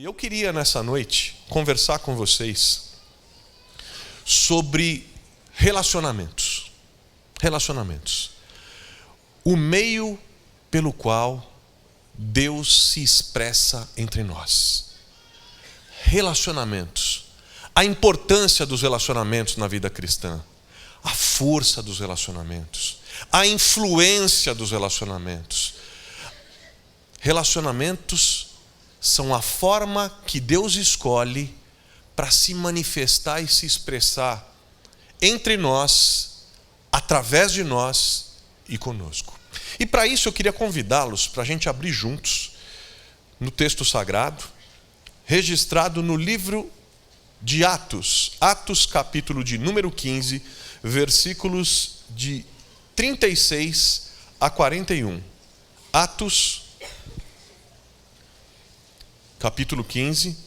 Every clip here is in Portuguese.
E eu queria nessa noite conversar com vocês sobre relacionamentos. Relacionamentos. O meio pelo qual Deus se expressa entre nós. Relacionamentos. A importância dos relacionamentos na vida cristã. A força dos relacionamentos. A influência dos relacionamentos. Relacionamentos são a forma que Deus escolhe para se manifestar e se expressar entre nós, através de nós e conosco. E para isso eu queria convidá-los para a gente abrir juntos no texto sagrado, registrado no livro de Atos, Atos capítulo de número 15, versículos de 36 a 41. Atos capítulo 15,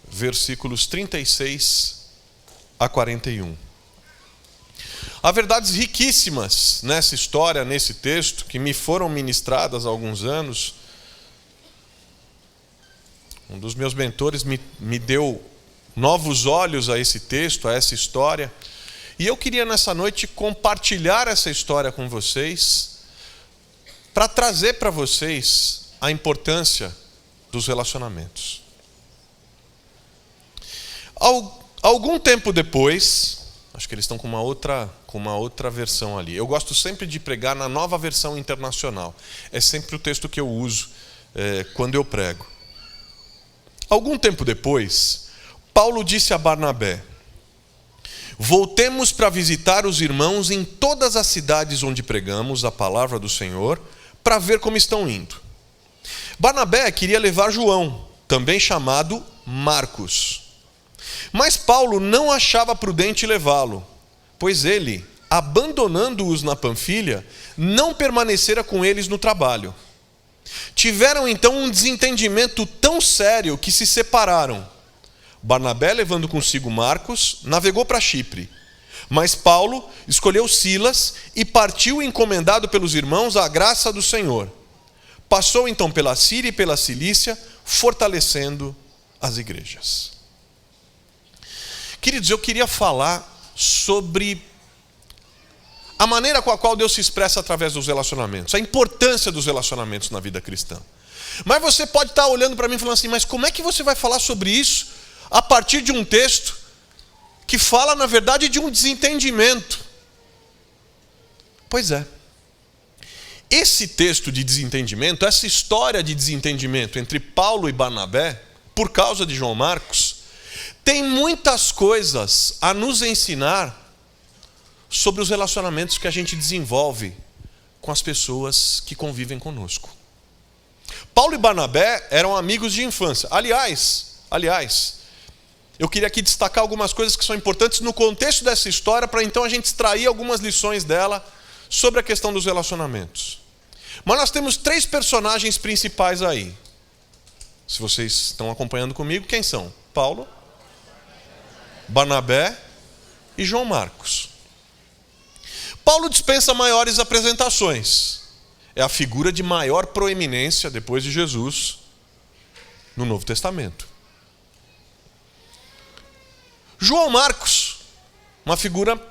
versículos 36 a 41. Há verdades riquíssimas nessa história, nesse texto, que me foram ministradas há alguns anos. Um dos meus mentores me deu novos olhos a esse texto, a essa história. E eu queria nessa noite compartilhar essa história com vocês, para trazer para vocês a importância dos relacionamentos. Algum tempo depois, acho que eles estão com uma outra versão ali. Eu gosto sempre de pregar na Nova Versão Internacional. É sempre o texto que eu uso quando eu prego. Algum tempo depois, Paulo disse a Barnabé: voltemos para visitar os irmãos em todas as cidades onde pregamos a palavra do Senhor, para ver como estão indo. Barnabé queria levar João, também chamado Marcos. Mas Paulo não achava prudente levá-lo, pois ele, abandonando-os na Panfilha, não permanecera com eles no trabalho. Tiveram então um desentendimento tão sério que se separaram. Barnabé, levando consigo Marcos, navegou para Chipre. Mas Paulo escolheu Silas e partiu encomendado pelos irmãos à graça do Senhor. Passou então pela Síria e pela Cilícia, fortalecendo as igrejas. Queridos, eu queria falar sobre a maneira com a qual Deus se expressa através dos relacionamentos, a importância dos relacionamentos na vida cristã. Mas você pode estar olhando para mim e falando assim: mas como é que você vai falar sobre isso a partir de um texto que fala, na verdade, de um desentendimento? Pois é. Esse texto de desentendimento, essa história de desentendimento entre Paulo e Barnabé, por causa de João Marcos, tem muitas coisas a nos ensinar sobre os relacionamentos que a gente desenvolve com as pessoas que convivem conosco. Paulo e Barnabé eram amigos de infância. Aliás, eu queria aqui destacar algumas coisas que são importantes no contexto dessa história, para então a gente extrair algumas lições dela sobre a questão dos relacionamentos. Mas nós temos 3 personagens principais aí. Se vocês estão acompanhando comigo, quem são? Paulo, Barnabé e João Marcos. Paulo dispensa maiores apresentações. É a figura de maior proeminência depois de Jesus no Novo Testamento. João Marcos, uma figura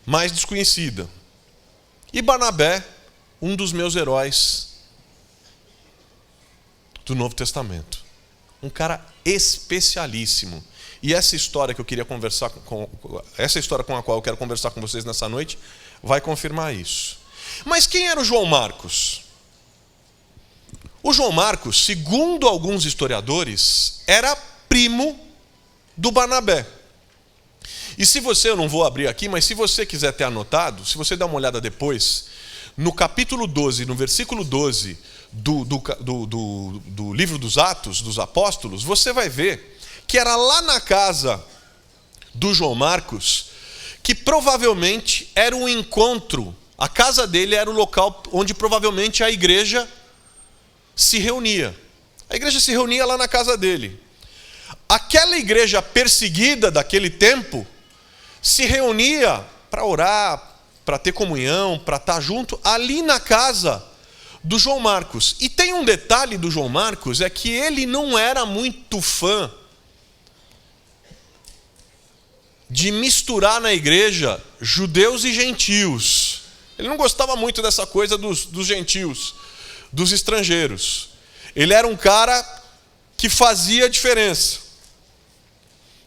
mais desconhecida. E Barnabé, um dos meus heróis do Novo Testamento. Um cara especialíssimo. E essa história que eu queria conversar essa história com a qual eu quero conversar com vocês nessa noite vai confirmar isso. Mas quem era o João Marcos? O João Marcos, segundo alguns historiadores, era primo do Barnabé. E se você, eu não vou abrir aqui, mas se você quiser ter anotado, se você der uma olhada depois, no capítulo 12, no versículo 12 do livro dos Atos, dos Apóstolos, você vai ver que era lá na casa do João Marcos que provavelmente era um encontro, a casa dele era o local onde provavelmente a igreja se reunia. A igreja se reunia lá na casa dele. Aquela igreja perseguida daquele tempo se reunia para orar, para ter comunhão, para estar junto ali na casa do João Marcos. E tem um detalhe do João Marcos, é que ele não era muito fã de misturar na igreja judeus e gentios. Ele não gostava muito dessa coisa dos gentios, dos estrangeiros. Ele era um cara que fazia diferença.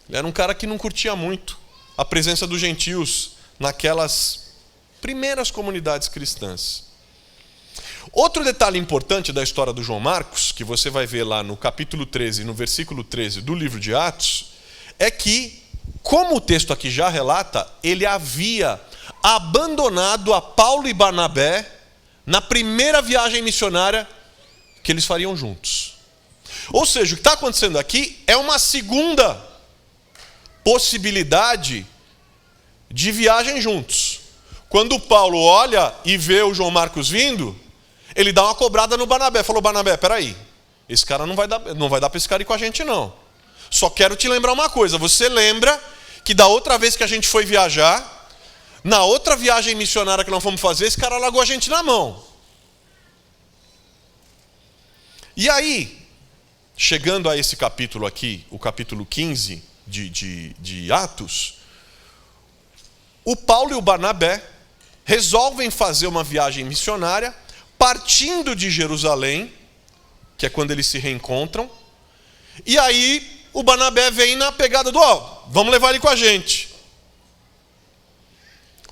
Ele era um cara que não curtia muito a presença dos gentios naquelas primeiras comunidades cristãs. Outro detalhe importante da história do João Marcos, que você vai ver lá no capítulo 13, no versículo 13 do livro de Atos, é que, como o texto aqui já relata, ele havia abandonado a Paulo e Barnabé na primeira viagem missionária que eles fariam juntos. Ou seja, o que está acontecendo aqui é uma segunda possibilidade de viagem juntos. Quando o Paulo olha e vê o João Marcos vindo, ele dá uma cobrada no Barnabé. Falou: Barnabé, peraí, esse cara não vai dar para esse cara ir com a gente não. Só quero te lembrar uma coisa. Você lembra que da outra vez que a gente foi viajar, na outra viagem missionária que nós fomos fazer, esse cara largou a gente na mão. E aí, chegando a esse capítulo aqui, o capítulo 15 de Atos, o Paulo e o Barnabé resolvem fazer uma viagem missionária, partindo de Jerusalém, que é quando eles se reencontram, e aí o Barnabé vem na pegada do: vamos levar ele com a gente.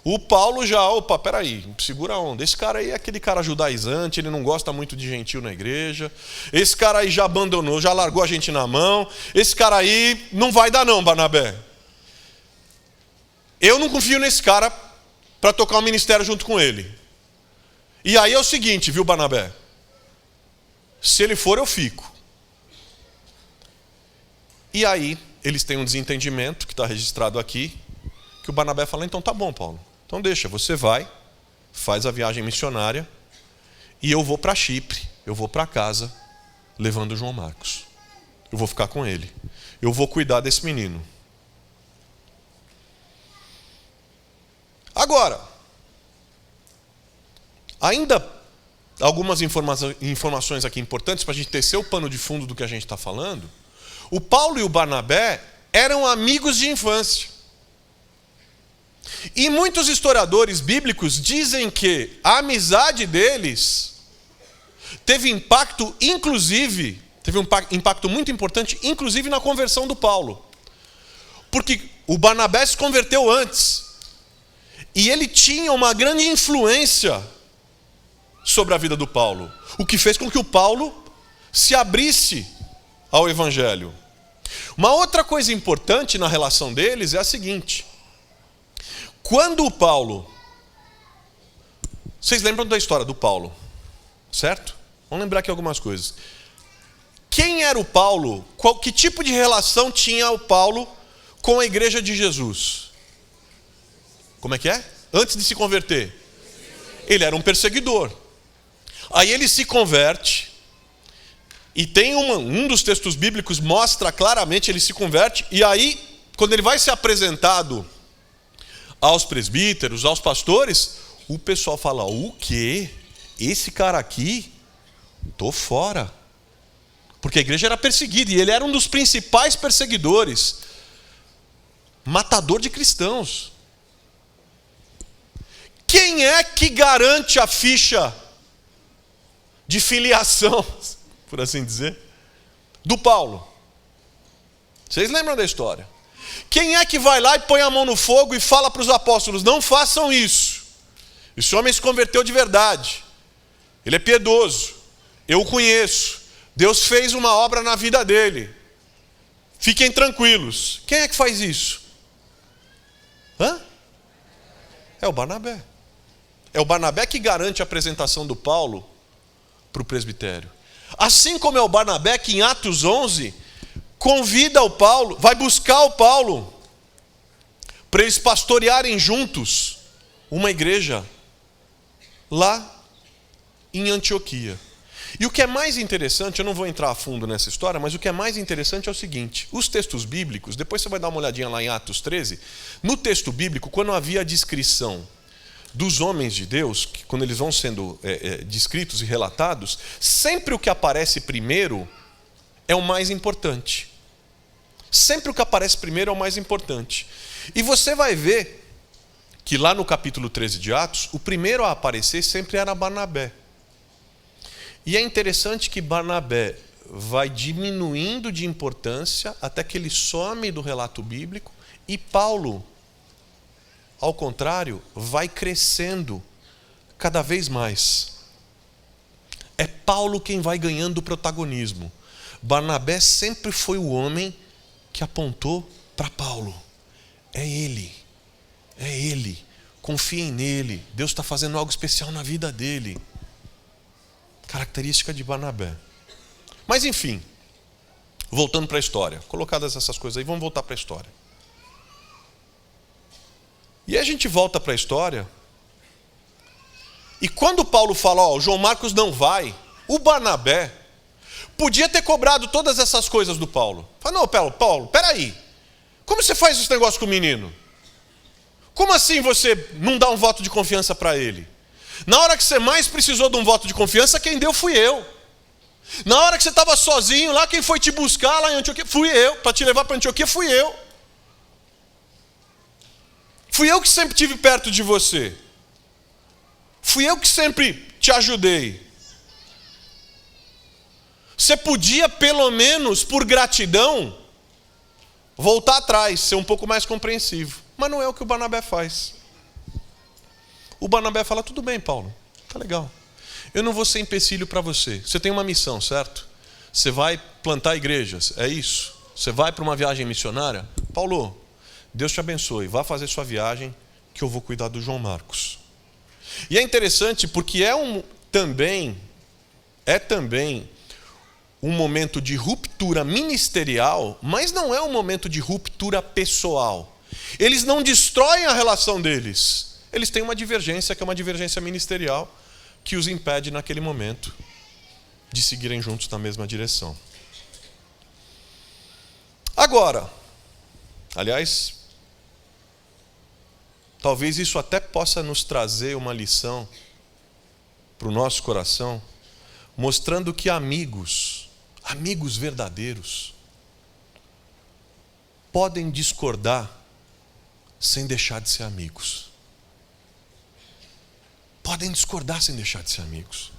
O Paulo já: opa, peraí, segura a onda. Esse cara aí é aquele cara judaizante, ele não gosta muito de gentil na igreja. Esse cara aí já abandonou, já largou a gente na mão. Esse cara aí não vai dar não, Barnabé. Eu não confio nesse cara para tocar o ministério junto com ele. E aí é o seguinte, viu, Barnabé? Se ele for, eu fico. E aí eles têm um desentendimento, que está registrado aqui, que o Barnabé fala: então tá bom, Paulo. Então deixa, você vai, faz a viagem missionária, e eu vou para Chipre, eu vou para casa, levando o João Marcos. Eu vou ficar com ele. Eu vou cuidar desse menino. Agora, ainda algumas informações aqui importantes para a gente tecer o pano de fundo do que a gente está falando. O Paulo e o Barnabé eram amigos de infância. E muitos historiadores bíblicos dizem que a amizade deles teve impacto, inclusive, teve um impacto muito importante, inclusive na conversão do Paulo. Porque o Barnabé se converteu antes. E ele tinha uma grande influência sobre a vida do Paulo, o que fez com que o Paulo se abrisse ao Evangelho. Uma outra coisa importante na relação deles é a seguinte: quando o Paulo... Vocês lembram da história do Paulo, certo? Vamos lembrar aqui algumas coisas. Quem era o Paulo? Que tipo de relação tinha o Paulo com a igreja de Jesus? Como é que é? Antes de se converter. Ele era um perseguidor. Aí ele se converte. E tem um dos textos bíblicos mostra claramente, ele se converte. E aí, quando ele vai ser apresentado aos presbíteros, aos pastores, o pessoal fala: o quê? Esse cara aqui? Tô fora. Porque a igreja era perseguida. E ele era um dos principais perseguidores. Matador de cristãos. Quem é que garante a ficha de filiação, por assim dizer, do Paulo? Vocês lembram da história? Quem é que vai lá e põe a mão no fogo e fala para os apóstolos: não façam isso? Esse homem se converteu de verdade. Ele é piedoso. Eu o conheço. Deus fez uma obra na vida dele. Fiquem tranquilos. Quem é que faz isso? É o Barnabé. É o Barnabé que garante a apresentação do Paulo para o presbitério. Assim como é o Barnabé que em Atos 11 convida o Paulo, vai buscar o Paulo para eles pastorearem juntos uma igreja lá em Antioquia. E o que é mais interessante, eu não vou entrar a fundo nessa história, mas o que é mais interessante é o seguinte: os textos bíblicos, depois você vai dar uma olhadinha lá em Atos 13, no texto bíblico, quando havia a descrição dos homens de Deus, que quando eles vão sendo descritos e relatados, sempre o que aparece primeiro é o mais importante. Sempre o que aparece primeiro é o mais importante. E você vai ver que lá no capítulo 13 de Atos, o primeiro a aparecer sempre era Barnabé. E é interessante que Barnabé vai diminuindo de importância até que ele some do relato bíblico, e Paulo, ao contrário, vai crescendo cada vez mais. É Paulo quem vai ganhando protagonismo. Barnabé sempre foi o homem que apontou para Paulo. É ele, confiem nele, Deus está fazendo algo especial na vida dele. Característica de Barnabé. Mas enfim, voltando para a história, colocadas essas coisas aí, vamos voltar para a história. E a gente volta para a história, e quando Paulo fala, o João Marcos não vai, o Barnabé podia ter cobrado todas essas coisas do Paulo. Fala, não, Paulo, peraí, como você faz esse negócio com o menino? Como assim você não dá um voto de confiança para ele? Na hora que você mais precisou de um voto de confiança, quem deu fui eu. Na hora que você estava sozinho lá, quem foi te buscar lá em Antioquia? Fui eu. Para te levar para Antioquia, fui eu. Fui eu que sempre estive perto de você. Fui eu que sempre te ajudei. Você podia, pelo menos, por gratidão, voltar atrás, ser um pouco mais compreensivo. Mas não é o que o Barnabé faz. O Barnabé fala, tudo bem, Paulo, tá legal. Eu não vou ser empecilho para você. Você tem uma missão, certo? Você vai plantar igrejas, é isso? Você vai para uma viagem missionária? Paulo, Deus te abençoe, vá fazer sua viagem, que eu vou cuidar do João Marcos. E é interessante porque também um momento de ruptura ministerial, mas não é um momento de ruptura pessoal. Eles não destroem a relação deles. Eles têm uma divergência, que é uma divergência ministerial, que os impede naquele momento de seguirem juntos na mesma direção. Agora, aliás, talvez isso até possa nos trazer uma lição para o nosso coração, mostrando que amigos verdadeiros, podem discordar sem deixar de ser amigos. Podem discordar sem deixar de ser amigos.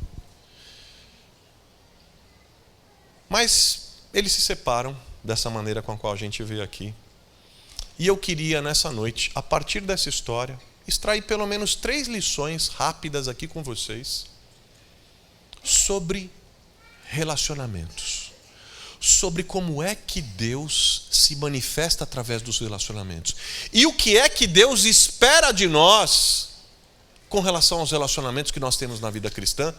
Mas eles se separam dessa maneira com a qual a gente vê aqui. E eu queria nessa noite, a partir dessa história, extrair pelo menos 3 lições rápidas aqui com vocês sobre relacionamentos. Sobre como é que Deus se manifesta através dos relacionamentos. E o que é que Deus espera de nós com relação aos relacionamentos que nós temos na vida cristã,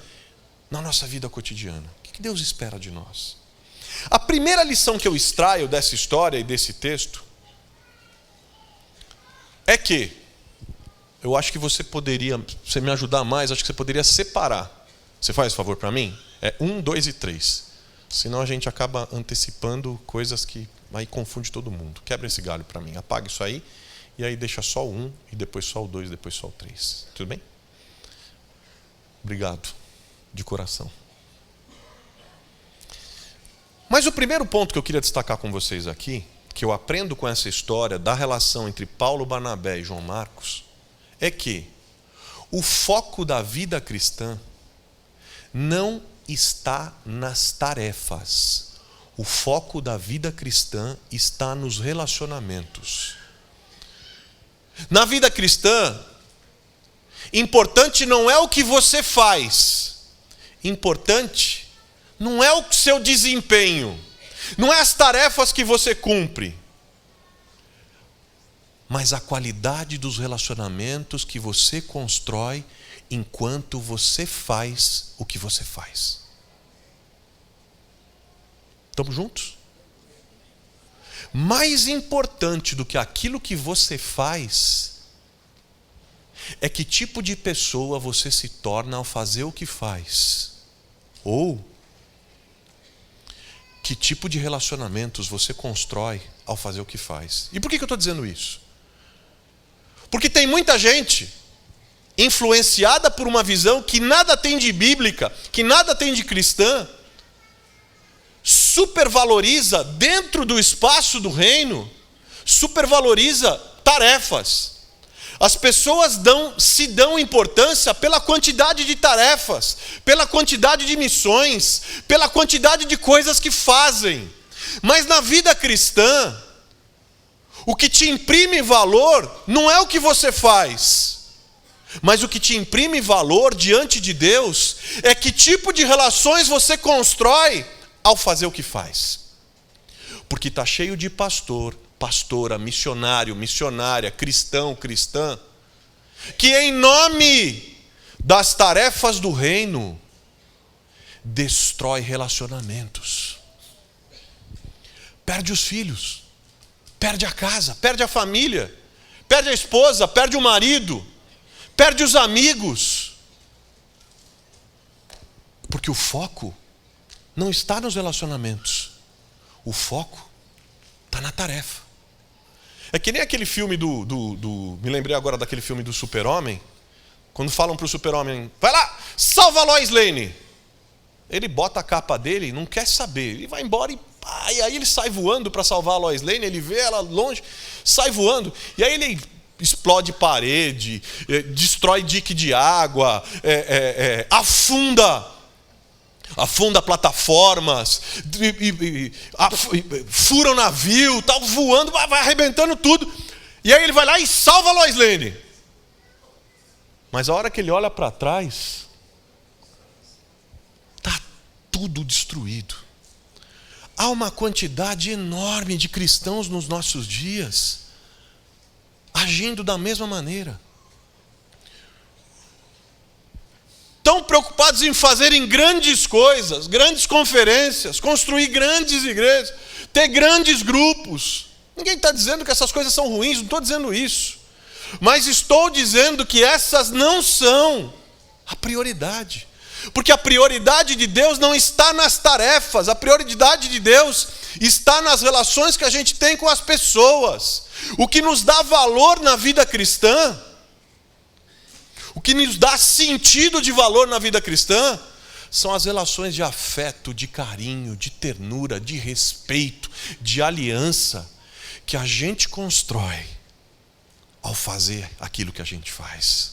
na nossa vida cotidiana. O que Deus espera de nós? A primeira lição que eu extraio dessa história e desse texto é que, eu acho que você me ajudar mais, acho que você poderia separar. Você faz favor para mim? 1, 2 e 3. Senão a gente acaba antecipando coisas que aí confunde todo mundo. Quebra esse galho para mim, apaga isso aí, e aí deixa só o 1, e depois só o 2, depois só o 3. Tudo bem? Obrigado, de coração. Mas o primeiro ponto que eu queria destacar com vocês aqui, que eu aprendo com essa história da relação entre Paulo, Barnabé e João Marcos, é que o foco da vida cristã não está nas tarefas. O foco da vida cristã está nos relacionamentos. Na vida cristã, importante não é o que você faz. Importante não é o seu desempenho. Não é as tarefas que você cumpre. Mas a qualidade dos relacionamentos que você constrói enquanto você faz o que você faz. Estamos juntos? Mais importante do que aquilo que você faz é que tipo de pessoa você se torna ao fazer o que faz. Ou que tipo de relacionamentos você constrói ao fazer o que faz. E por que eu estou dizendo isso? Porque tem muita gente influenciada por uma visão que nada tem de bíblica, que nada tem de cristã, supervaloriza dentro do espaço do reino, supervaloriza tarefas. As pessoas se dão importância pela quantidade de tarefas, pela quantidade de missões, pela quantidade de coisas que fazem. Mas na vida cristã, o que te imprime valor não é o que você faz, mas o que te imprime valor diante de Deus é que tipo de relações você constrói ao fazer o que faz. Porque está cheio de pastor, pastora, missionário, missionária, cristão, cristã, que em nome das tarefas do reino destrói relacionamentos, perde os filhos, perde a casa, perde a família, perde a esposa, perde o marido, perde os amigos, porque o foco não está nos relacionamentos, o foco está na tarefa. É que nem aquele filme me lembrei agora daquele filme do Super-Homem, quando falam para o Super-Homem, vai lá, salva a Lois Lane. Ele bota a capa dele e não quer saber, ele vai embora e aí ele sai voando para salvar a Lois Lane, ele vê ela longe, sai voando, e aí ele explode parede, destrói dique de água, afunda plataformas, fura o navio, tá voando, vai arrebentando tudo. E aí ele vai lá e salva a Lois Lane. Mas a hora que ele olha para trás, está tudo destruído. Há uma quantidade enorme de cristãos nos nossos dias agindo da mesma maneira. Tão preocupados em fazerem grandes coisas, grandes conferências, construir grandes igrejas, ter grandes grupos. Ninguém está dizendo que essas coisas são ruins, não estou dizendo isso. Mas estou dizendo que essas não são a prioridade. Porque a prioridade de Deus não está nas tarefas, a prioridade de Deus está nas relações que a gente tem com as pessoas. O que nos dá valor na vida cristã, o que nos dá sentido de valor na vida cristã, são as relações de afeto, de carinho, de ternura, de respeito, de aliança, que a gente constrói ao fazer aquilo que a gente faz.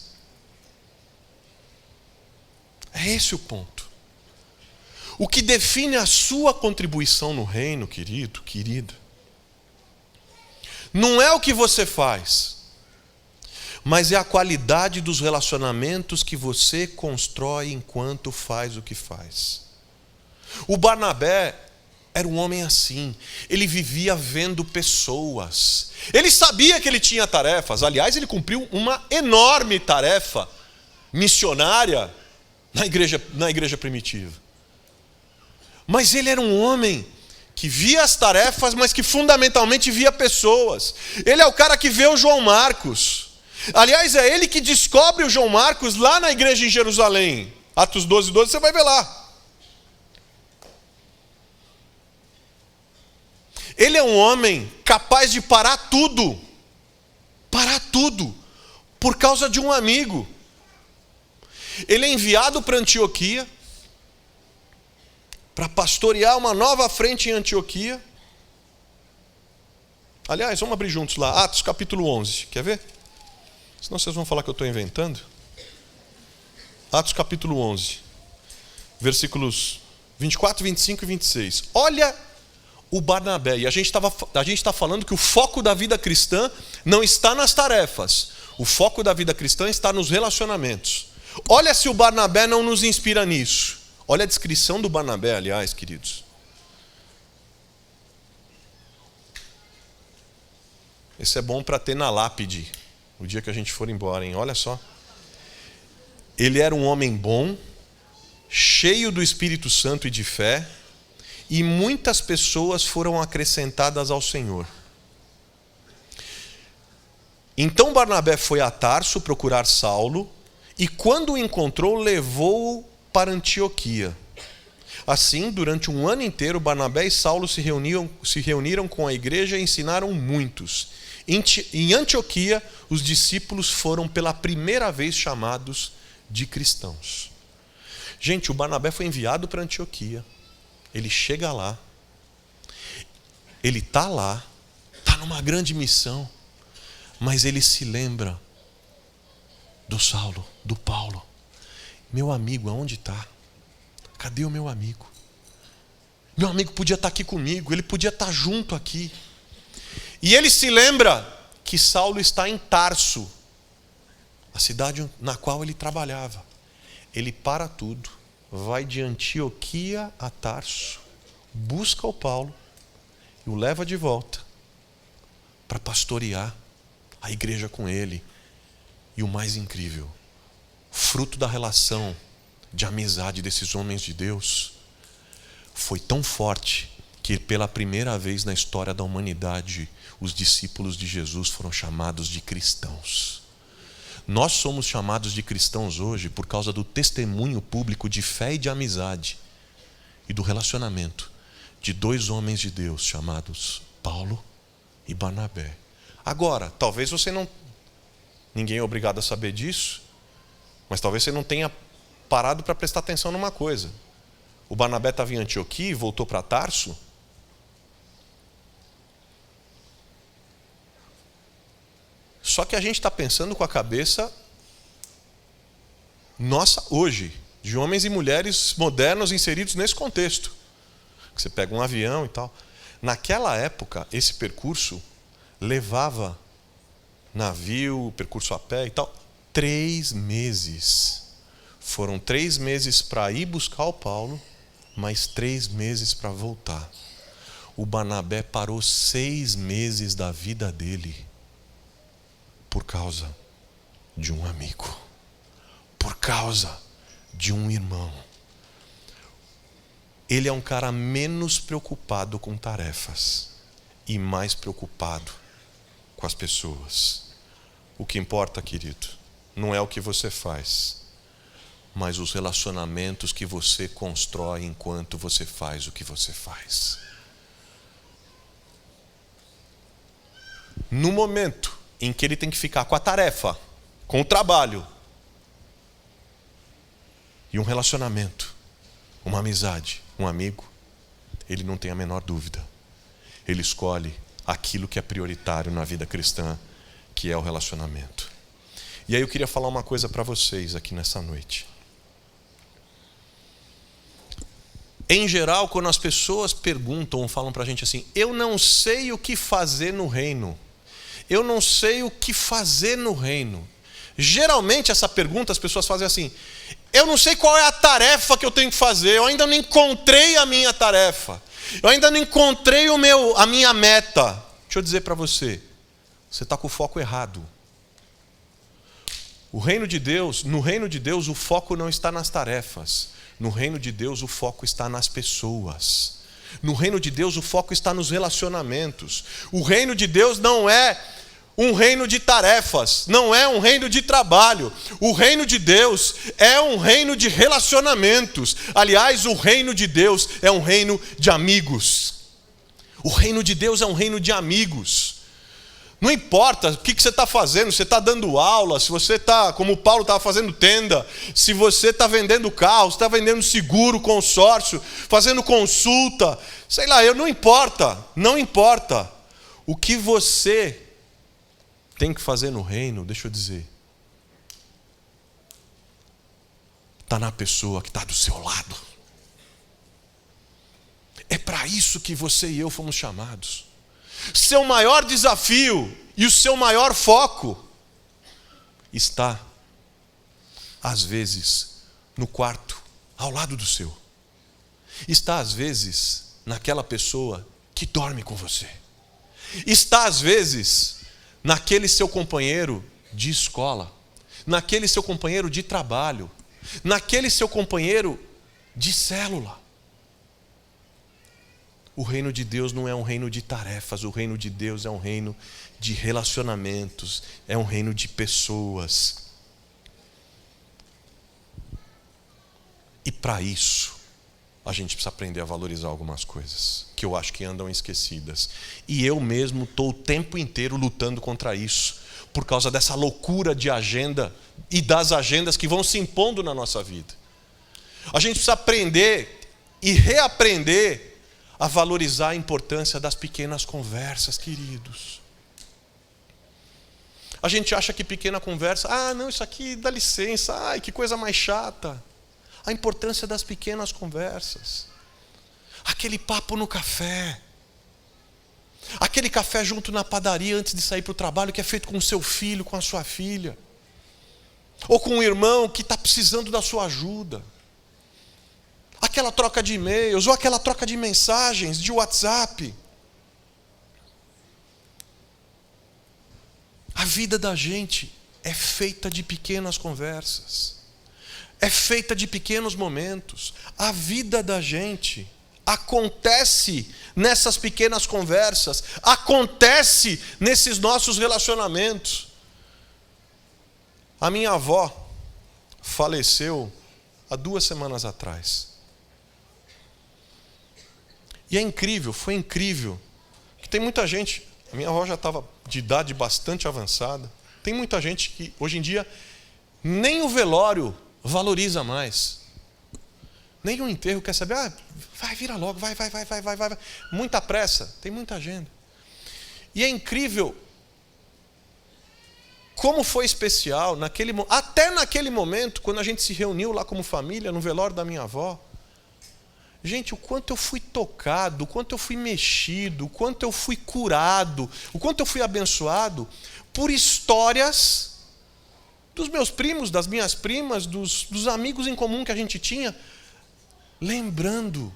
É esse o ponto. O que define a sua contribuição no reino, querido, querida, não é o que você faz, mas é a qualidade dos relacionamentos que você constrói enquanto faz o que faz. O Barnabé era um homem assim, ele vivia vendo pessoas, ele sabia que ele tinha tarefas, aliás, ele cumpriu uma enorme tarefa missionária na igreja primitiva. Mas ele era um homem que via as tarefas, mas que fundamentalmente via pessoas. Ele é o cara que vê o João Marcos. Aliás, é ele que descobre o João Marcos lá na igreja em Jerusalém. Atos 12, você vai ver lá. Ele é um homem capaz de parar tudo, por causa de um amigo. Ele é enviado para Antioquia, para pastorear uma nova frente em Antioquia. Aliás, vamos abrir juntos lá, Atos capítulo 11, quer ver? Senão vocês vão falar que eu estou inventando. Atos capítulo 11, versículos 24, 25 e 26. Olha o Barnabé, e a gente está falando que o foco da vida cristã não está nas tarefas, o foco da vida cristã está nos relacionamentos. Olha se o Barnabé não nos inspira nisso. Olha a descrição do Barnabé, aliás, queridos. Esse é bom para ter na lápide, o dia que a gente for embora, hein? Olha só. Ele era um homem bom, cheio do Espírito Santo e de fé, e muitas pessoas foram acrescentadas ao Senhor. Então Barnabé foi a Tarso procurar Saulo, e quando o encontrou, levou-o para Antioquia. Assim, durante um ano inteiro, Barnabé e Saulo se reuniram com a igreja e ensinaram muitos. Em Antioquia, os discípulos foram pela primeira vez chamados de cristãos. Gente, o Barnabé foi enviado para Antioquia. Ele chega lá. Ele está lá. Está numa grande missão. Mas ele se lembra do Saulo, do Paulo. Meu amigo, aonde está? Cadê o meu amigo? Meu amigo podia estar aqui comigo, ele podia estar junto aqui. E ele se lembra que Saulo está em Tarso, a cidade na qual ele trabalhava. Ele para tudo, vai de Antioquia a Tarso, busca o Paulo e o leva de volta para pastorear a igreja com ele. E o mais incrível, fruto da relação de amizade desses homens de Deus, foi tão forte que pela primeira vez na história da humanidade, os discípulos de Jesus foram chamados de cristãos. Nós somos chamados de cristãos hoje por causa do testemunho público de fé e de amizade e do relacionamento de dois homens de Deus chamados Paulo e Barnabé. Agora, talvez você não... Ninguém é obrigado a saber disso, mas talvez você não tenha parado para prestar atenção numa coisa. O Barnabé estava em Antioquia e voltou para Tarso. Só que a gente está pensando com a cabeça nossa hoje, de homens e mulheres modernos inseridos nesse contexto. Você pega um avião e tal. Naquela época, esse percurso levava navio, percurso a pé e tal, 3 meses. Foram 3 meses para ir buscar o Paulo, mais 3 meses para voltar. O Barnabé parou 6 meses da vida dele por causa de um amigo, por causa de um irmão. Ele é um cara menos preocupado com tarefas e mais preocupado com as pessoas. O que importa, querido, não é o que você faz, mas os relacionamentos que você constrói enquanto você faz o que você faz. No momento em que ele tem que ficar com a tarefa, com o trabalho, e um relacionamento, uma amizade, um amigo, ele não tem a menor dúvida. Ele escolhe aquilo que é prioritário na vida cristã, que é o relacionamento. E aí eu queria falar uma coisa para vocês aqui nessa noite. Em geral, quando as pessoas perguntam ou falam para a gente assim, eu não sei o que fazer no reino. Eu não sei o que fazer no reino. Geralmente essa pergunta as pessoas fazem assim, eu não sei qual é a tarefa que eu tenho que fazer, eu ainda não encontrei a minha tarefa, eu ainda não encontrei a minha meta. Deixa eu dizer para você, você está com o foco errado. No reino de Deus, o foco não está nas tarefas. No reino de Deus, o foco está nas pessoas. No reino de Deus, o foco está nos relacionamentos. O reino de Deus não é um reino de tarefas, não é um reino de trabalho. O reino de Deus é um reino de relacionamentos. Aliás, o reino de Deus é um reino de amigos. O reino de Deus é um reino de amigos. Não importa o que você está fazendo, você está dando aula, se você está, como o Paulo estava fazendo tenda, se você está vendendo carro, se está vendendo seguro, consórcio, fazendo consulta, sei lá, não importa. O que você tem que fazer no reino, deixa eu dizer, está na pessoa que está do seu lado. É para isso que você e eu fomos chamados. Seu maior desafio e o seu maior foco está, às vezes, no quarto, ao lado do seu. Está, às vezes, naquela pessoa que dorme com você. Está, às vezes, naquele seu companheiro de escola, naquele seu companheiro de trabalho, naquele seu companheiro de célula. O reino de Deus não é um reino de tarefas, o reino de Deus é um reino de relacionamentos, é um reino de pessoas. E para isso, a gente precisa aprender a valorizar algumas coisas que eu acho que andam esquecidas. E eu mesmo estou o tempo inteiro lutando contra isso, por causa dessa loucura de agenda e das agendas que vão se impondo na nossa vida. A gente precisa aprender e reaprender a valorizar a importância das pequenas conversas, queridos. A gente acha que pequena conversa, não, isso aqui dá licença, ai, que coisa mais chata. A importância das pequenas conversas. Aquele papo no café. Aquele café junto na padaria antes de sair para o trabalho, que é feito com o seu filho, com a sua filha. Ou com um irmão que está precisando da sua ajuda. Aquela troca de e-mails, ou aquela troca de mensagens, de WhatsApp. A vida da gente é feita de pequenas conversas. É feita de pequenos momentos. A vida da gente acontece nessas pequenas conversas. Acontece nesses nossos relacionamentos. A minha avó faleceu há 2 semanas atrás. E é incrível, foi incrível, que tem muita gente, a minha avó já estava de idade bastante avançada, tem muita gente que hoje em dia nem o velório valoriza mais. Nem o enterro quer saber, vai, vira logo, vai. Muita pressa, tem muita agenda. E é incrível como foi especial, até naquele momento, quando a gente se reuniu lá como família, no velório da minha avó. Gente, o quanto eu fui tocado, o quanto eu fui mexido, o quanto eu fui curado, o quanto eu fui abençoado por histórias dos meus primos, das minhas primas, dos amigos em comum que a gente tinha, lembrando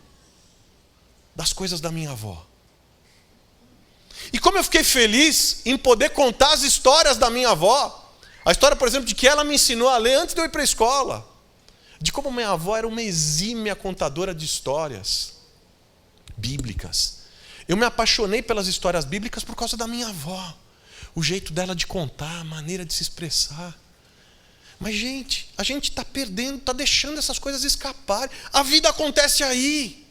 das coisas da minha avó. E como eu fiquei feliz em poder contar as histórias da minha avó. A história, por exemplo, de que ela me ensinou a ler antes de eu ir para a escola. De como minha avó era uma exímia contadora de histórias bíblicas. Eu me apaixonei pelas histórias bíblicas por causa da minha avó. O jeito dela de contar, a maneira de se expressar. Mas, gente, a gente está perdendo, está deixando essas coisas escaparem. A vida acontece aí.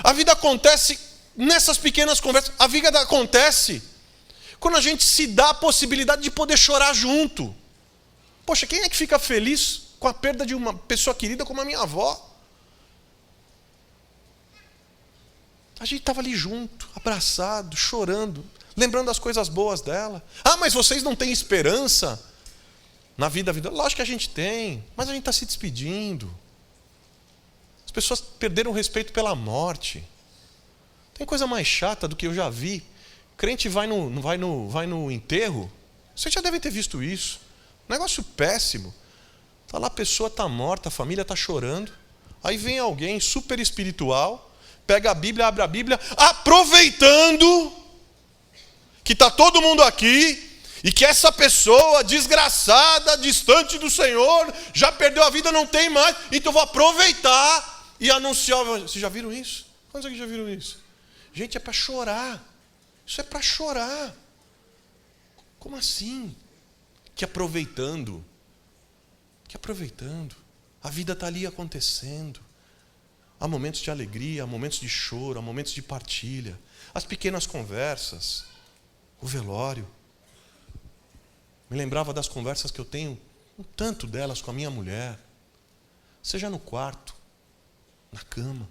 A vida acontece nessas pequenas conversas. A vida acontece quando a gente se dá a possibilidade de poder chorar junto. Poxa, quem é que fica feliz com a perda de uma pessoa querida como a minha avó? A gente estava ali junto, abraçado, chorando, lembrando das coisas boas dela. Mas vocês não têm esperança na vida? Lógico que a gente tem, mas a gente está se despedindo. As pessoas perderam o respeito pela morte. Tem coisa mais chata do que eu já vi. Crente vai no enterro. Vocês já devem ter visto isso. Negócio péssimo. Está lá, a pessoa está morta, a família está chorando. Aí vem alguém super espiritual, pega a Bíblia, abre a Bíblia, aproveitando que está todo mundo aqui e que essa pessoa desgraçada, distante do Senhor, já perdeu a vida, não tem mais, então eu vou aproveitar e anunciar. Vocês já viram isso? Quantos aqui já viram isso? Gente, é para chorar. Isso é para chorar. Como assim? Que aproveitando. A vida está ali acontecendo. Há momentos de alegria, há momentos de choro, há momentos de partilha. As pequenas conversas, o velório. Me lembrava das conversas que eu tenho, um tanto delas com a minha mulher. Seja no quarto, na cama,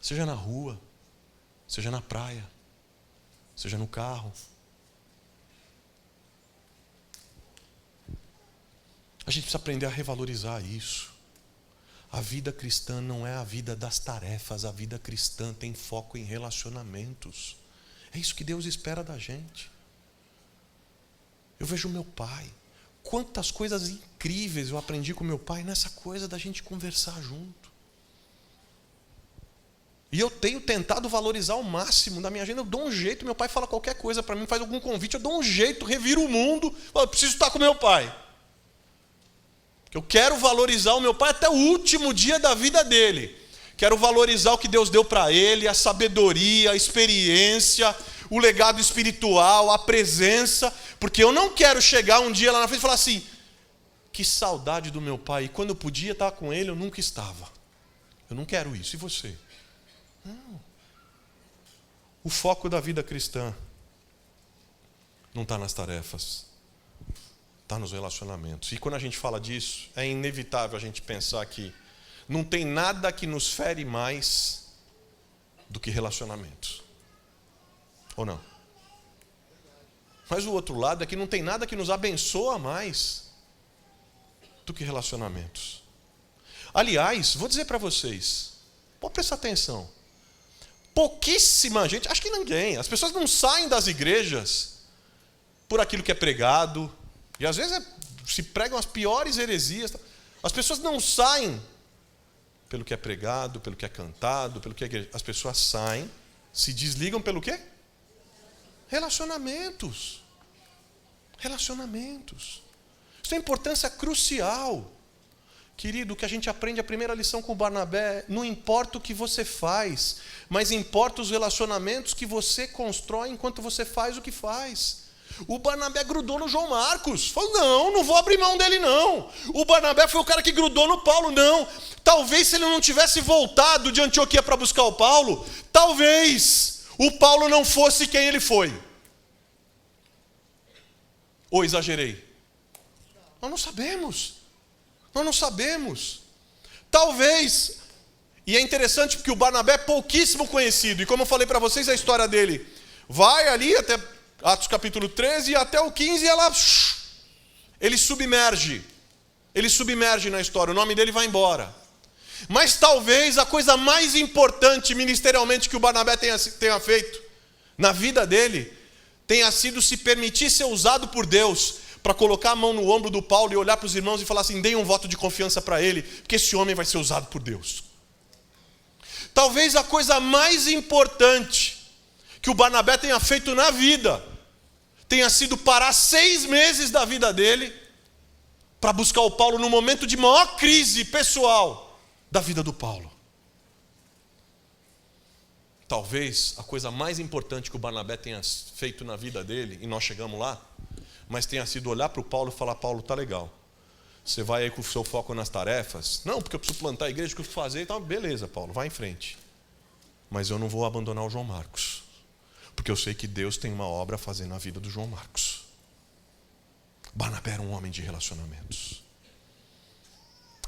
seja na rua, seja na praia, seja no carro. A gente precisa aprender a revalorizar isso. A vida cristã não é a vida das tarefas. A vida cristã tem foco em relacionamentos. É isso que Deus espera da gente. Eu vejo meu pai. Quantas coisas incríveis eu aprendi com meu pai nessa coisa da gente conversar junto. E eu tenho tentado valorizar ao máximo da minha agenda. Eu dou um jeito, meu pai fala qualquer coisa para mim, faz algum convite, eu dou um jeito, reviro o mundo. Eu preciso estar com meu pai. Eu quero valorizar o meu pai até o último dia da vida dele. Quero valorizar o que Deus deu para ele, a sabedoria, a experiência, o legado espiritual, a presença. Porque eu não quero chegar um dia lá na frente e falar assim, Que saudade do meu pai. E quando eu podia estar com ele, eu nunca estava. Eu não quero isso. E você? Não. O foco da vida cristã não está nas tarefas. Está nos relacionamentos. E quando a gente fala disso, é inevitável a gente pensar que não tem nada que nos fere mais do que relacionamentos. Ou não? Mas o outro lado é que não tem nada que nos abençoa mais do que relacionamentos. Aliás, vou dizer para vocês, pode prestar atenção, pouquíssima gente, acho que ninguém, as pessoas não saem das igrejas por aquilo que é pregado, e às vezes se pregam as piores heresias, as pessoas não saem pelo que é pregado, pelo que é cantado, pelo que é igreja. As pessoas saem, se desligam pelo quê? Relacionamentos. Relacionamentos. Isso tem importância crucial. Querido, o que a gente aprende, a primeira lição com o Barnabé, não importa o que você faz, mas importa os relacionamentos que você constrói enquanto você faz o que faz. O Barnabé grudou no João Marcos. Falou, não vou abrir mão dele não. O Barnabé foi o cara que grudou no Paulo, não. Talvez se ele não tivesse voltado de Antioquia para buscar o Paulo, talvez o Paulo não fosse quem ele foi. Ou exagerei? Nós não sabemos. Nós não sabemos. Talvez, e é interessante porque o Barnabé é pouquíssimo conhecido, e como eu falei para vocês, a história dele vai ali até Atos capítulo 13 e até o 15, ele submerge na história, o nome dele vai embora. Mas talvez a coisa mais importante ministerialmente que o Barnabé tenha feito na vida dele, tenha sido se permitir ser usado por Deus, para colocar a mão no ombro do Paulo e olhar para os irmãos e falar assim, deem um voto de confiança para ele, porque esse homem vai ser usado por Deus. Talvez a coisa mais importante que o Barnabé tenha feito na vida, tenha sido parar 6 meses da vida dele, para buscar o Paulo no momento de maior crise pessoal da vida do Paulo. Talvez a coisa mais importante que o Barnabé tenha feito na vida dele, e nós chegamos lá, mas tenha sido olhar para o Paulo e falar, Paulo, tá legal, você vai aí com o seu foco nas tarefas, não, porque eu preciso plantar a igreja, o que eu preciso fazer, então beleza, Paulo, vai em frente, mas eu não vou abandonar o João Marcos, porque eu sei que Deus tem uma obra a fazer na vida do João Marcos. Barnabé era um homem de relacionamentos.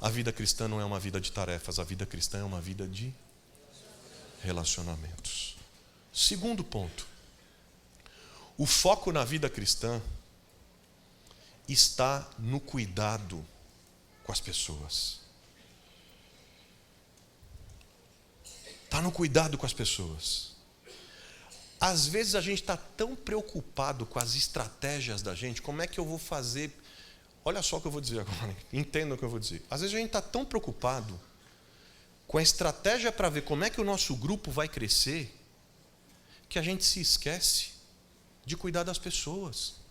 A vida cristã não é uma vida de tarefas, a vida cristã é uma vida de relacionamentos. Segundo ponto, o foco na vida cristã está no cuidado com as pessoas. Está no cuidado com as pessoas. Às vezes a gente está tão preocupado com as estratégias da gente, como é que eu vou fazer? Olha só o que eu vou dizer agora, entenda o que eu vou dizer. Às vezes a gente está tão preocupado com a estratégia para ver como é que o nosso grupo vai crescer, que a gente se esquece de cuidar das pessoas.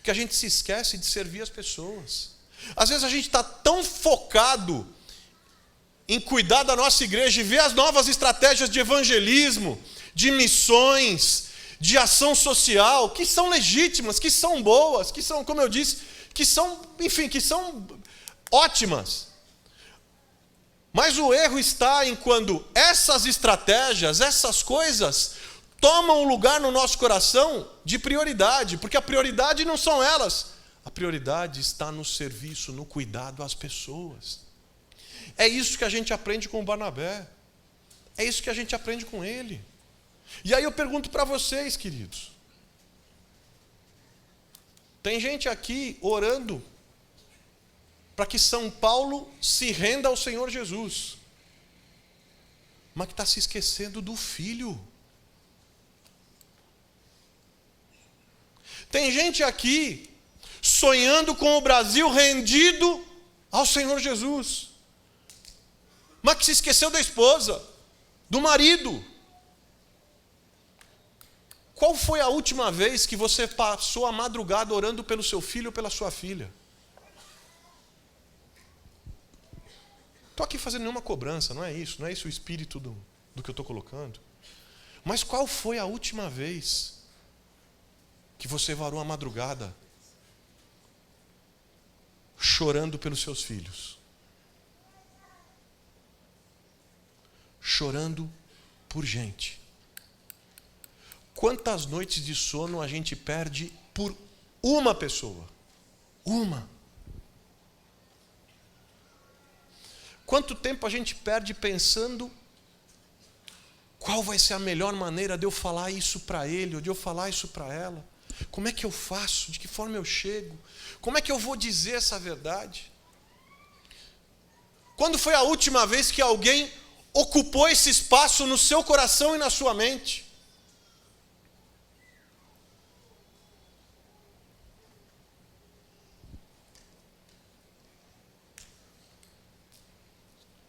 Que a gente se esquece de servir as pessoas. Às vezes a gente está tão focado em cuidar da nossa igreja e ver as novas estratégias de evangelismo, de missões, de ação social, que são legítimas, que são boas, que são, como eu disse, que são, enfim, que são ótimas. Mas o erro está em quando essas estratégias, essas coisas, tomam um lugar no nosso coração de prioridade, porque a prioridade não são elas. A prioridade está no serviço, no cuidado às pessoas. É isso que a gente aprende com o Barnabé. É isso que a gente aprende com ele. E aí eu pergunto para vocês, queridos. Tem gente aqui orando para que São Paulo se renda ao Senhor Jesus, mas que está se esquecendo do Filho. Tem gente aqui sonhando com o Brasil rendido ao Senhor Jesus, mas que se esqueceu da esposa, do marido. Qual foi a última vez que você passou a madrugada orando pelo seu filho ou pela sua filha? Estou aqui fazendo nenhuma cobrança, não é isso o espírito do que eu estou colocando. Mas qual foi a última vez que você varou a madrugada chorando pelos seus filhos, chorando por gente. Quantas noites de sono a gente perde por uma pessoa? Uma. Quanto tempo a gente perde pensando qual vai ser a melhor maneira de eu falar isso para ele, ou de eu falar isso para ela? Como é que eu faço? De que forma eu chego? Como é que eu vou dizer essa verdade? Quando foi a última vez que alguém ocupou esse espaço no seu coração e na sua mente?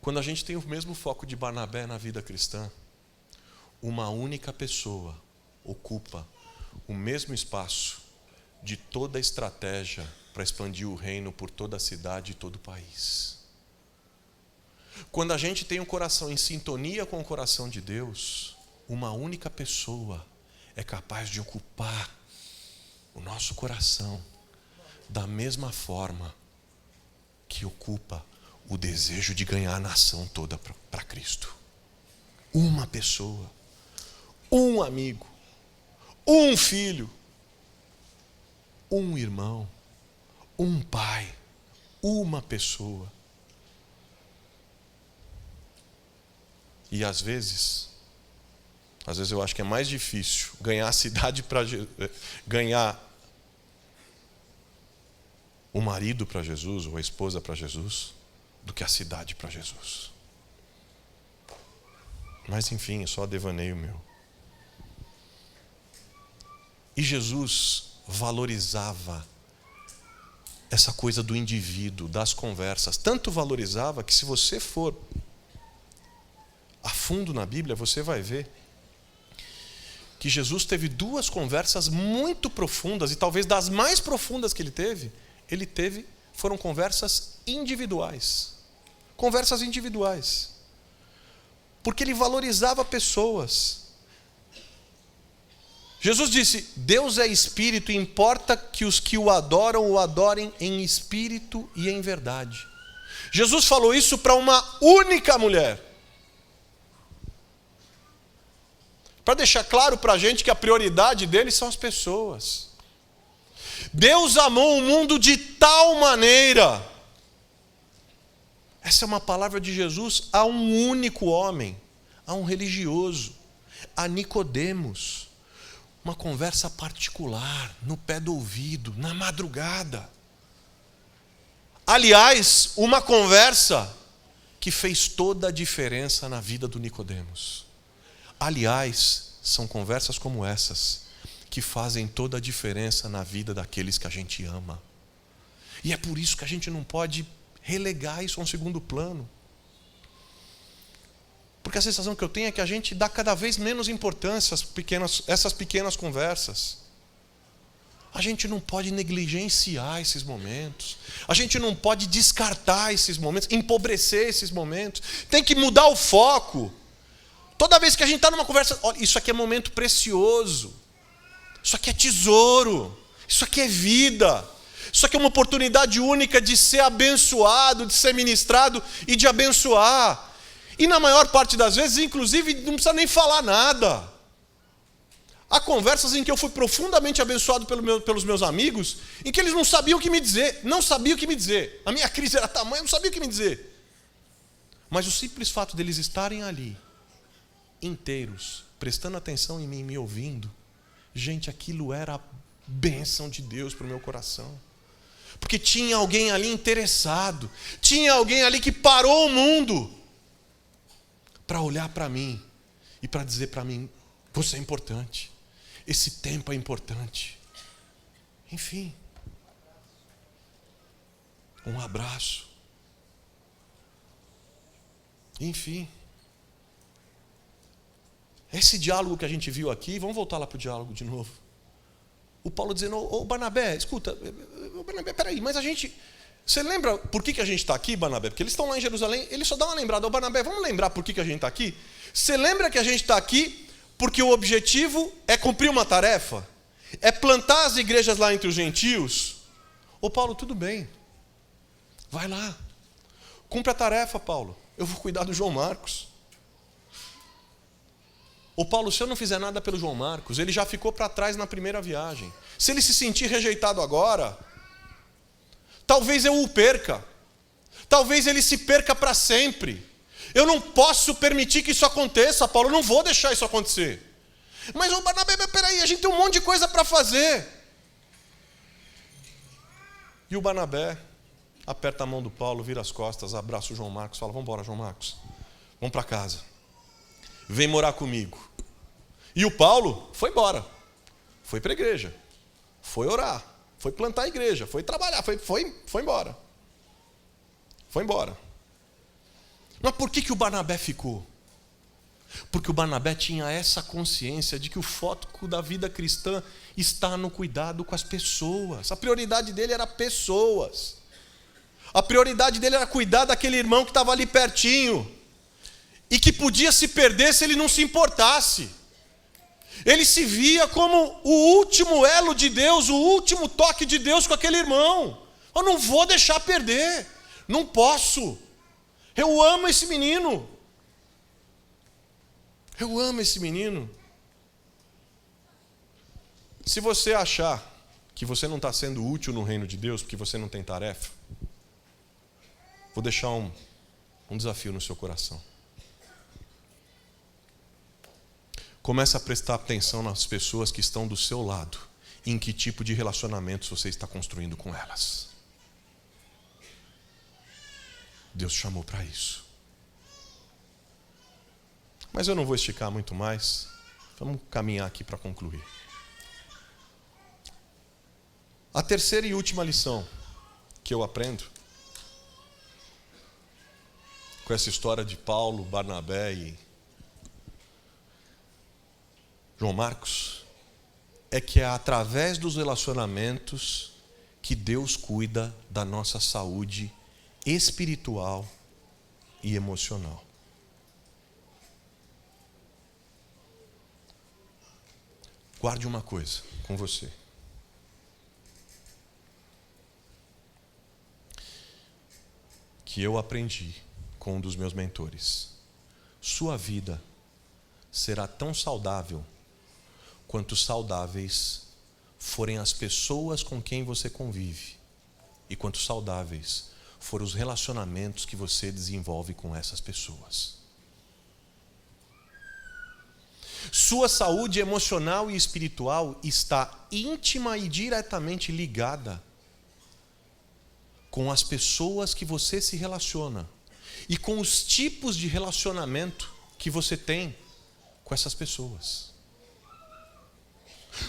Quando a gente tem o mesmo foco de Barnabé na vida cristã, uma única pessoa ocupa o mesmo espaço de toda a estratégia para expandir o reino por toda a cidade e todo o país. Quando a gente tem um coração em sintonia com o coração de Deus, uma única pessoa é capaz de ocupar o nosso coração da mesma forma que ocupa o desejo de ganhar a nação toda para Cristo. Uma pessoa, um amigo, um filho, um irmão, um pai, uma pessoa. E às vezes eu acho que é mais difícil ganhar a cidade para ganhar o marido para Jesus ou a esposa para Jesus do que a cidade para Jesus. Mas enfim, é só devaneio meu. E Jesus valorizava essa coisa do indivíduo, das conversas. Tanto valorizava que, se você for a fundo na Bíblia, você vai ver que Jesus teve duas conversas muito profundas, e talvez das mais profundas que ele teve, foram conversas individuais. Conversas individuais. Porque ele valorizava pessoas. Jesus disse: Deus é espírito e importa que os que o adoram o adorem em espírito e em verdade. Jesus falou isso para uma única mulher. Para deixar claro para a gente que a prioridade dele são as pessoas. Deus amou o mundo de tal maneira. Essa é uma palavra de Jesus a um único homem, a um religioso, a Nicodemos. Uma conversa particular, no pé do ouvido, na madrugada. Aliás, uma conversa que fez toda a diferença na vida do Nicodemos. Aliás, são conversas como essas que fazem toda a diferença na vida daqueles que a gente ama. E é por isso que a gente não pode relegar isso a um segundo plano. Porque a sensação que eu tenho é que a gente dá cada vez menos importância a essas pequenas conversas. A gente não pode negligenciar esses momentos. A gente não pode descartar esses momentos, empobrecer esses momentos. Tem que mudar o foco. Toda vez que a gente está numa conversa, olha, isso aqui é momento precioso. Isso aqui é tesouro. Isso aqui é vida. Isso aqui é uma oportunidade única de ser abençoado, de ser ministrado e de abençoar. E na maior parte das vezes, inclusive, não precisa nem falar nada. Há conversas em que eu fui profundamente abençoado pelos meus amigos, em que eles não sabiam o que me dizer. Não sabiam o que me dizer. A minha crise era tamanha, eu não sabia o que me dizer. Mas o simples fato deles estarem ali, inteiros, prestando atenção em mim, me ouvindo, gente, aquilo era a bênção de Deus para o meu coração. Porque tinha alguém ali interessado, tinha alguém ali que parou o mundo para olhar para mim e para dizer para mim: você é importante, esse tempo é importante. Enfim, um abraço. Enfim, esse diálogo que a gente viu aqui, vamos voltar lá para o diálogo de novo. O Paulo dizendo: ô Barnabé, escuta, Barnabé, peraí, mas a gente... Você lembra por que a gente está aqui, Barnabé? Porque eles estão lá em Jerusalém, ele só dá uma lembrada. Ô Barnabé, vamos lembrar por que a gente está aqui? Você lembra que a gente está aqui porque o objetivo é cumprir uma tarefa? É plantar as igrejas lá entre os gentios? Ô Paulo, tudo bem. Vai lá. Cumpre a tarefa, Paulo. Eu vou cuidar do João Marcos. Ô Paulo, se eu não fizer nada pelo João Marcos, ele já ficou para trás na primeira viagem. Se ele se sentir rejeitado agora, talvez eu o perca. Talvez ele se perca para sempre. Eu não posso permitir que isso aconteça, Paulo. Eu não vou deixar isso acontecer. Mas, ô Barnabé, peraí, a gente tem um monte de coisa para fazer. E o Barnabé aperta a mão do Paulo, vira as costas, abraça o João Marcos, fala: vamos embora, João Marcos. Vamos para casa. Vem morar comigo. E o Paulo foi embora. Foi para a igreja. Foi orar. Foi plantar a igreja. Foi trabalhar. Foi embora. Foi embora. Mas por que o Barnabé ficou? Porque o Barnabé tinha essa consciência de que o foco da vida cristã está no cuidado com as pessoas. A prioridade dele era pessoas. A prioridade dele era cuidar daquele irmão que estava ali pertinho e que podia se perder se ele não se importasse. Ele se via como o último elo de Deus, o último toque de Deus com aquele irmão. Eu não vou deixar perder. Não posso. Eu amo esse menino. Eu amo esse menino. Se você achar que você não está sendo útil no reino de Deus porque você não tem tarefa, vou deixar um desafio no seu coração. Comece a prestar atenção nas pessoas que estão do seu lado e em que tipo de relacionamentos você está construindo com elas. Deus te chamou para isso. Mas eu não vou esticar muito mais. Vamos caminhar aqui para concluir. A terceira e última lição que eu aprendo com essa história de Paulo, Barnabé e João Marcos é que é através dos relacionamentos que Deus cuida da nossa saúde espiritual e emocional. Guarde uma coisa com você. Que eu aprendi com um dos meus mentores. Sua vida será tão saudável quanto saudáveis forem as pessoas com quem você convive e quanto saudáveis forem os relacionamentos que você desenvolve com essas pessoas. Sua saúde emocional e espiritual está íntima e diretamente ligada com as pessoas que você se relaciona e com os tipos de relacionamento que você tem com essas pessoas.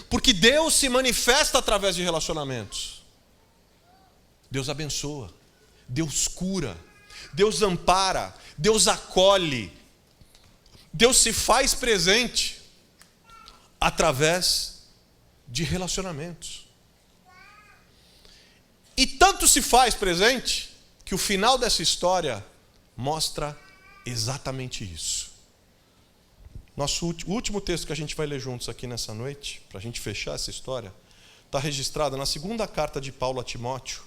Porque Deus se manifesta através de relacionamentos. Deus abençoa, Deus cura, Deus ampara, Deus acolhe, Deus se faz presente através de relacionamentos. E tanto se faz presente que o final dessa história mostra exatamente isso. O último texto que a gente vai ler juntos aqui nessa noite, para a gente fechar essa história, está registrado na segunda carta de Paulo a Timóteo,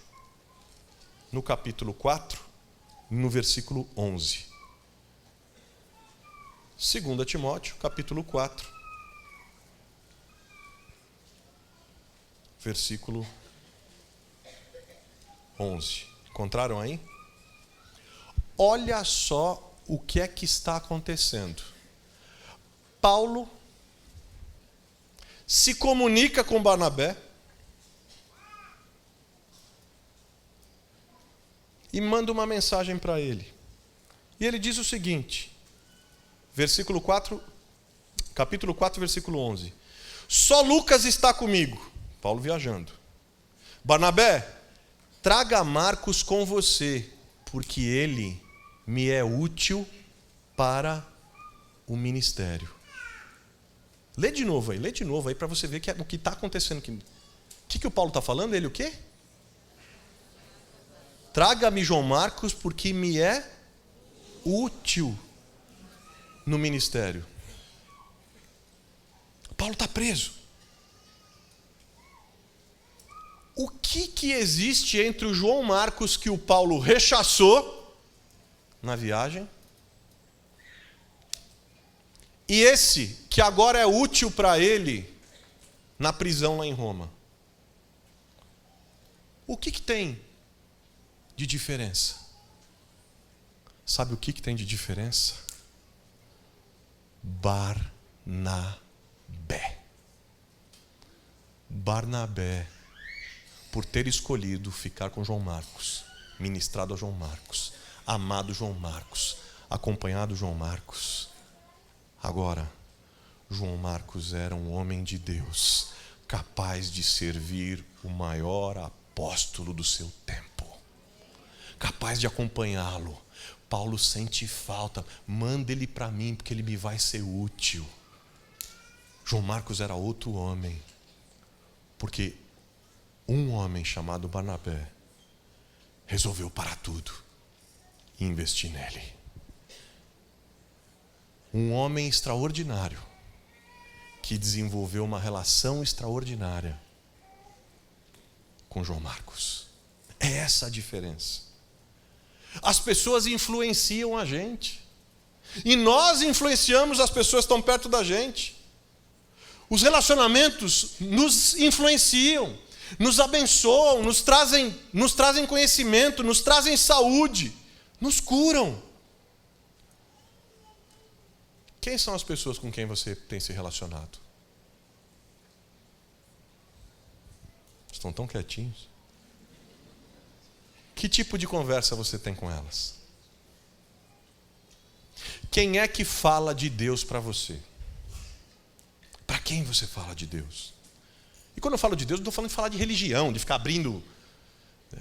no capítulo 4, no versículo 11. 2 Timóteo, capítulo 4, versículo 11. Encontraram aí? Olha só o que é que está acontecendo. Paulo se comunica com Barnabé e manda uma mensagem para ele. E ele diz o seguinte, versículo 4, capítulo 4, versículo 11. Só Lucas está comigo. Paulo viajando. Barnabé, traga Marcos com você, porque ele me é útil para o ministério. Lê de novo aí para você ver o que está acontecendo aqui. O que o Paulo está falando? Ele o quê? Traga-me João Marcos, porque me é útil no ministério. Paulo está preso. o que existe entre o João Marcos que o Paulo rechaçou na viagem e esse que agora é útil para ele na prisão lá em Roma? O que tem de diferença? Sabe o que tem de diferença? Barnabé, por ter escolhido ficar com João Marcos, ministrado a João Marcos, amado João Marcos, acompanhado João Marcos. Agora, João Marcos era um homem de Deus, capaz de servir o maior apóstolo do seu tempo, capaz de acompanhá-lo. Paulo sente falta, manda ele para mim, porque ele me vai ser útil. João Marcos era outro homem, porque um homem chamado Barnabé resolveu parar tudo e investir nele. Um homem extraordinário que desenvolveu uma relação extraordinária com João Marcos. É essa a diferença. As pessoas influenciam a gente. E nós influenciamos as pessoas que estão perto da gente. Os relacionamentos nos influenciam, nos abençoam, nos trazem conhecimento, nos trazem saúde, nos curam. Quem são as pessoas com quem você tem se relacionado? Estão tão quietinhos. Que tipo de conversa você tem com elas? Quem é que fala de Deus para você? Para quem você fala de Deus? E quando eu falo de Deus, não estou falando de falar de religião, de ficar abrindo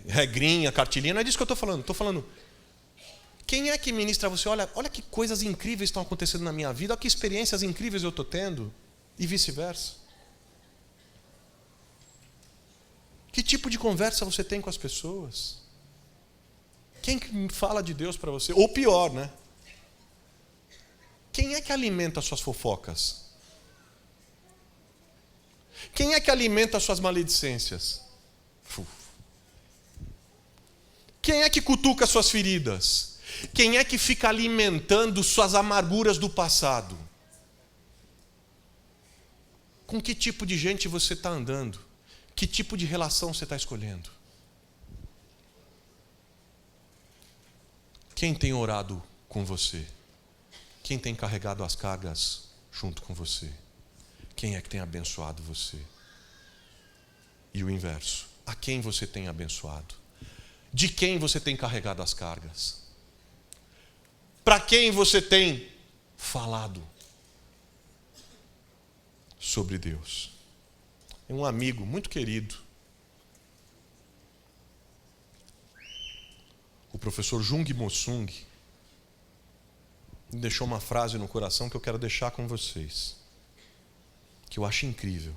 regrinha, cartilhinha, não é disso que eu estou falando. Estou falando, quem é que ministra a você? Olha que coisas incríveis estão acontecendo na minha vida, olha que experiências incríveis eu estou tendo, e vice-versa. Que tipo de conversa você tem com as pessoas? Quem fala de Deus para você? Ou pior, né? Quem é que alimenta as suas fofocas? Quem é que alimenta as suas maledicências? Quem é que cutuca as suas feridas? Quem é que fica alimentando suas amarguras do passado? Com que tipo de gente você está andando? Que tipo de relação você está escolhendo? Quem tem orado com você? Quem tem carregado as cargas junto com você? Quem é que tem abençoado você? E o inverso, a quem você tem abençoado? De quem você tem carregado as cargas? Para quem você tem falado sobre Deus? É um amigo muito querido, o professor Jung Mosung, me deixou uma frase no coração que eu quero deixar com vocês, que eu acho incrível.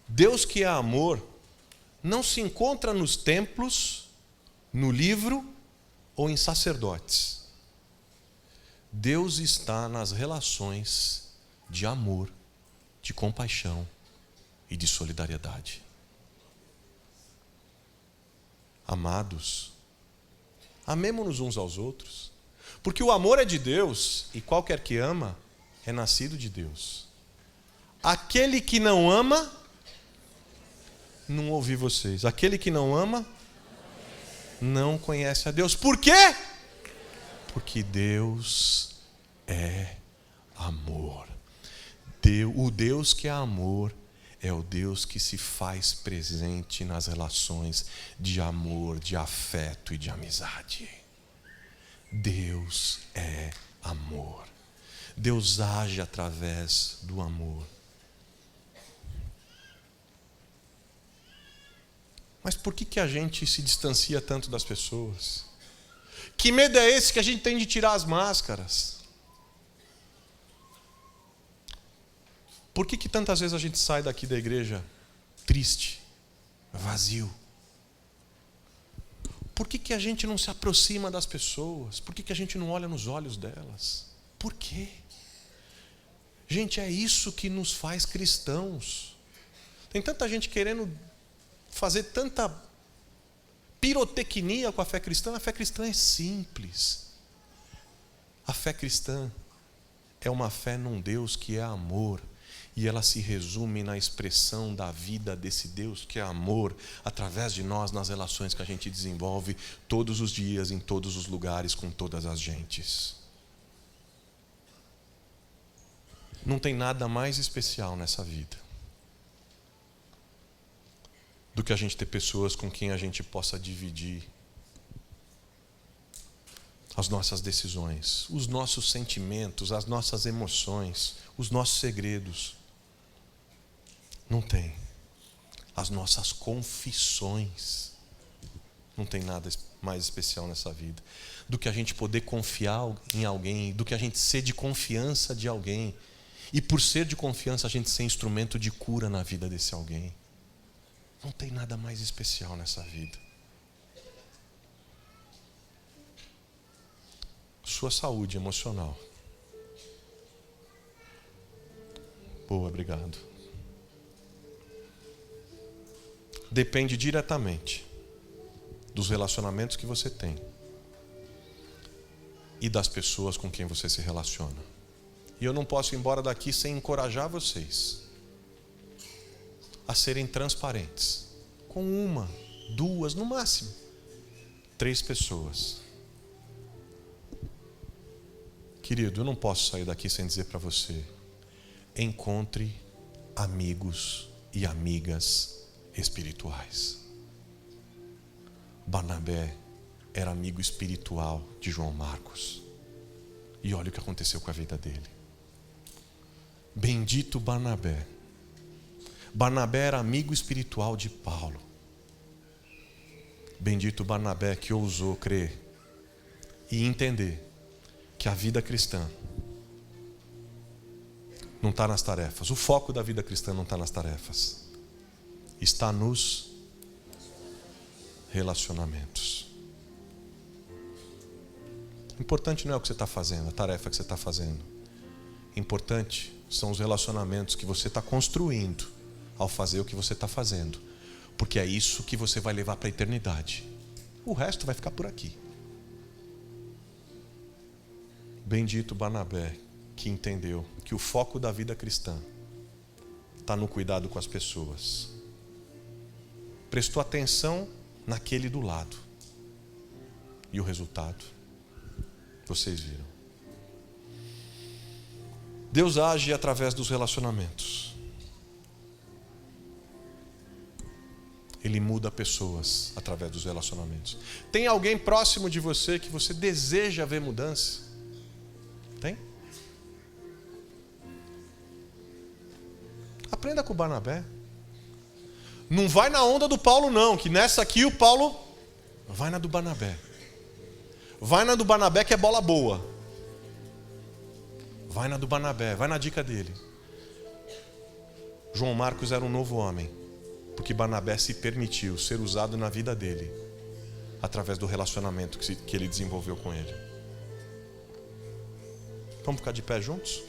Deus que é amor não se encontra nos templos, no livro ou em sacerdotes. Deus está nas relações de amor, de compaixão e de solidariedade. Amados, amemo-nos uns aos outros, porque o amor é de Deus e qualquer que ama é nascido de Deus. Aquele que não ama, não ouvi vocês, aquele que não ama, não conhece a Deus. Por quê? Porque Deus é amor. O Deus que é amor é o Deus que se faz presente nas relações de amor, de afeto e de amizade. Deus é amor. Deus age através do amor. Mas por que a gente se distancia tanto das pessoas? Que medo é esse que a gente tem de tirar as máscaras? Por que tantas vezes a gente sai daqui da igreja triste, vazio? Por que a gente não se aproxima das pessoas? Por que a gente não olha nos olhos delas? Por quê? Gente, é isso que nos faz cristãos. Tem tanta gente querendo fazer tanta pirotecnia com a fé cristã. A fé cristã é simples. A fé cristã é uma fé num Deus que é amor. E ela se resume na expressão da vida desse Deus que é amor, através de nós, nas relações que a gente desenvolve todos os dias, em todos os lugares, com todas as gentes. Não tem nada mais especial nessa vida do que a gente ter pessoas com quem a gente possa dividir as nossas decisões, os nossos sentimentos, as nossas emoções, os nossos segredos. Não tem. As nossas confissões. Não tem nada mais especial nessa vida do que a gente poder confiar em alguém, do que a gente ser de confiança de alguém. E por ser de confiança, a gente ser instrumento de cura na vida desse alguém. Não tem nada mais especial nessa vida. Sua saúde emocional. Boa, obrigado. Depende diretamente dos relacionamentos que você tem e das pessoas com quem você se relaciona. E eu não posso ir embora daqui sem encorajar vocês a serem transparentes com 1, 2, no máximo 3 pessoas. Querido, eu não posso sair daqui sem dizer para você: encontre amigos e amigas espirituais. Barnabé era amigo espiritual de João Marcos. E olha o que aconteceu com a vida dele. Bendito Barnabé. Barnabé era amigo espiritual de Paulo. Bendito Barnabé que ousou crer e entender que a vida cristã não está nas tarefas. O foco da vida cristã não está nas tarefas. Está nos relacionamentos. Importante não é o que você está fazendo, a tarefa que você está fazendo. Importante são os relacionamentos que você está construindo ao fazer o que você está fazendo. Porque é isso que você vai levar para a eternidade. O resto vai ficar por aqui. Bendito Barnabé, que entendeu que o foco da vida cristã está no cuidado com as pessoas. Prestou atenção naquele do lado. E o resultado, vocês viram. Deus age através dos relacionamentos. Ele muda pessoas através dos relacionamentos. Tem alguém próximo de você que você deseja ver mudança? Tem? Aprenda com o Barnabé. Não vai na onda do Paulo não, que nessa aqui o Paulo vai na do Barnabé. Vai na do Barnabé que é bola boa. Vai na do Barnabé, vai na dica dele. João Marcos era um novo homem, porque Barnabé se permitiu ser usado na vida dele, através do relacionamento que ele desenvolveu com ele. Vamos ficar de pé juntos?